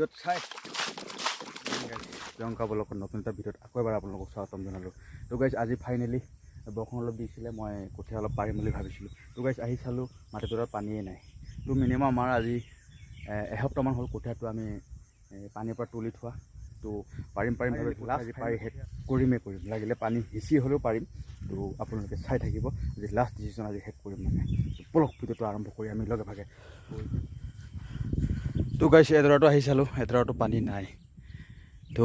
ভিডিঅ'ত চাই প্ৰিয়ংকা ব্লগত নতুন এটা ভিডিঅ'ত আকৌ এবাৰ আপোনালোকক স্বাগতম জনালোঁ। তো গাইজ আজি ফাইনেলি বৰষুণ অলপ দিছিলে, মই কঠীয়া অলপ পাৰিম বুলি ভাবিছিলোঁ। তো গাইজ আহি চালোঁ মাটিটোত পানীয়ে নাই। তো মিনিমাম আমাৰ আজি এসপ্তাহমান হ'ল কঠীয়াটো আমি পানীৰ পৰা তুলি থোৱা। তো পাৰিম ভাবি আজি পাৰি শেষ কৰিম লাগিলে পানী সিঁচি হ'লেও পাৰিম। তো আপোনালোকে চাই থাকিব, আজি লাষ্ট ডিচিশ্যন, আজি শেষ কৰিম মানে। বলক ভিডিঅ'টো আৰম্ভ কৰি আমি লগে ভাগে। তো গাইজ এডৰাটো আহি চালোঁ, এডৰাটো পানী নাই। তো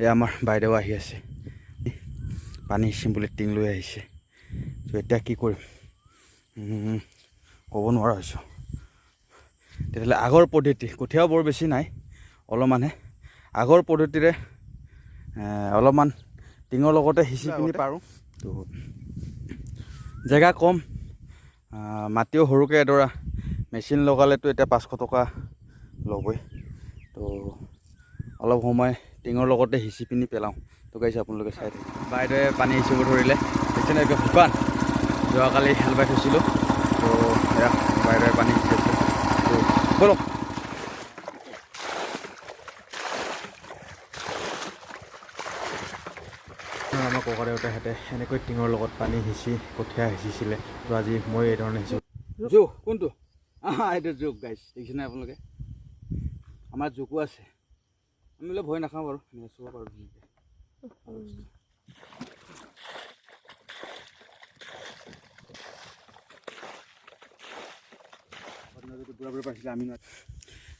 এই আমাৰ বাইদেউ আহি আছে, পানী সিঁচিম বুলি টিং লৈ আহিছে। তো এতিয়া কি কৰিম ক'ব নোৱাৰা হৈছোঁ। তেতিয়াহ'লে আগৰ পদ্ধতি, কঠীয়াও বৰ বেছি নাই, অলপমানহে। আগৰ পদ্ধতিৰে অলপমান টিঙৰ লগতে সিঁচি পিনি পাৰোঁ। তো জেগা কম, মাটিও সৰুকৈ এডৰা, মেচিন লগালেতো এতিয়া 500 টকা ল'বই। তো অলপ সময় টিঙৰ লগতে সিঁচি পিনি পেলাওঁ। তো গাইছে আপোনালোকে চাই থাকে। বাইদেৱে পানী সিঁচিব ধৰিলে, দেখিছেনে একে শুকান। যোৱাকালি হাল বাই থৈছিলোঁ। তো এয়া বাইদেৱে পানী সিঁচিছে। তো বলক। আমাৰ ককা দেউতাহঁতে এনেকৈ টিঙৰ লগত পানী সিঁচি কঠীয়া সিঁচিছিলে। তো আজি মই এই ধৰণে সিঁচোঁ। জোক কোনটো? এইটো জোক গাইছ, দেখিছেনে আপোনালোকে? আমাৰ জোকো আছে, আমি বোলে ভয় নাখাওঁ বাৰু, চুব পাৰোঁ ধুনীয়াকৈ।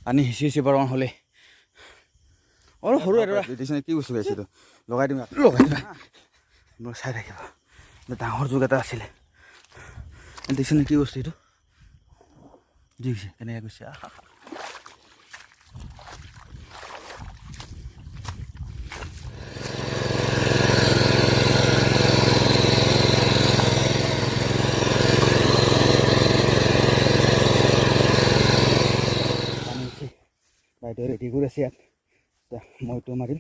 পানী সিঁচি বাৰু হ'লে অলপ সৰু এডৰা দেখিছেনে? কি বস্তু গাইছে? এইটো লগাই দিম, দিবা চাই থাকিব। ডাঙৰ জোক এটা আছিলে, দেখিছেনে কি বস্তু এইটো? দেখিছে কেনেকৈ গৈছে? বাইদেউ ৰেডি কৰি আছে ইয়াত, মইতো মাৰিম।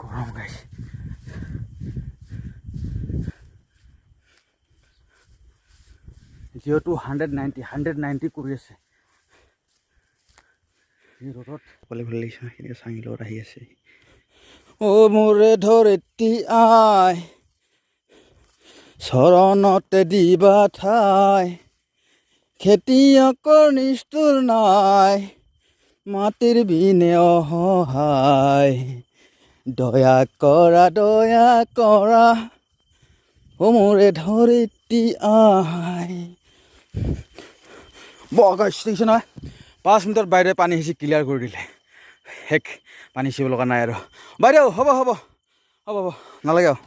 গৰম গাইছে। যিহেতু 190 কৰি আছে ৰ'দত, অকলে ভাল লাগিছে কেনেকৈ চাঙি লগত আহি আছে। অ' মোৰে ধৰিত্ৰী আই, চৰণতে দিবা ঠাই, খেতিয়কৰ নিষ্ঠুৰ নাই, মাটিৰ বিনে অসহায়, দয়া কৰা, অ' মোৰে ধৰিত্ৰী আই। বগাইছ দেখিছে নহয়, 5 মিনিটত বাইদেৱে পানী সিঁচি ক্লিয়াৰ কৰি দিলে। শেষ, পানী সিঁচিব লগা নাই আৰু। বাইদেউ হ'ব নালাগে আৰু।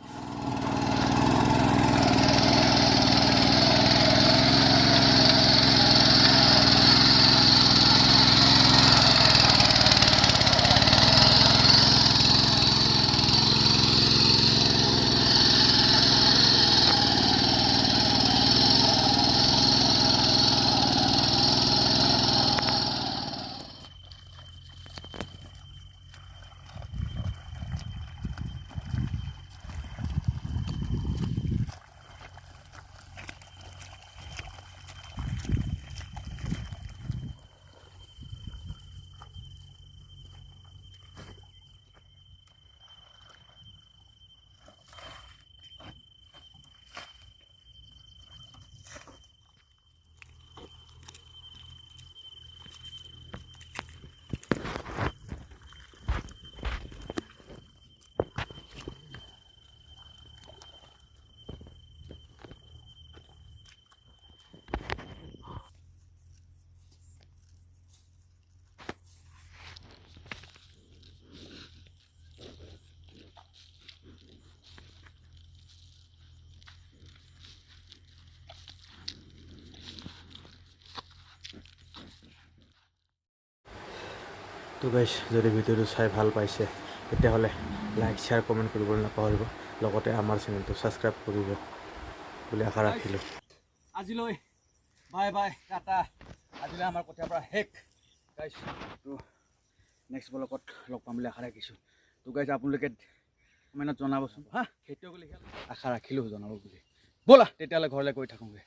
তো গাইছ, যদি ভিডিঅ'টো চাই ভাল পাইছে তেতিয়াহ'লে লাইক, শ্বেয়াৰ, কমেণ্ট কৰিবলৈ নাপাহৰিব। লগতে আমাৰ চেনেলটো ছাবস্ক্ৰাইব কৰিব বুলি আশা ৰাখিলোঁ। আজিলৈ বাই টাটা। আজিলৈ আমাৰ কঠীয়াৰ পৰা শেষ গাইছ। তো নেক্সট ব্লগত লগ পাম বুলি আশা ৰাখিছোঁ। তো গাইজ আপোনালোকে কমেণ্টত জনাবচোন হা। খেতিয়ক বুলি আশা ৰাখিলোঁ জনাব বুলি। ব'লা তেতিয়াহ'লে ঘৰলৈ গৈ থাকোঁগৈ।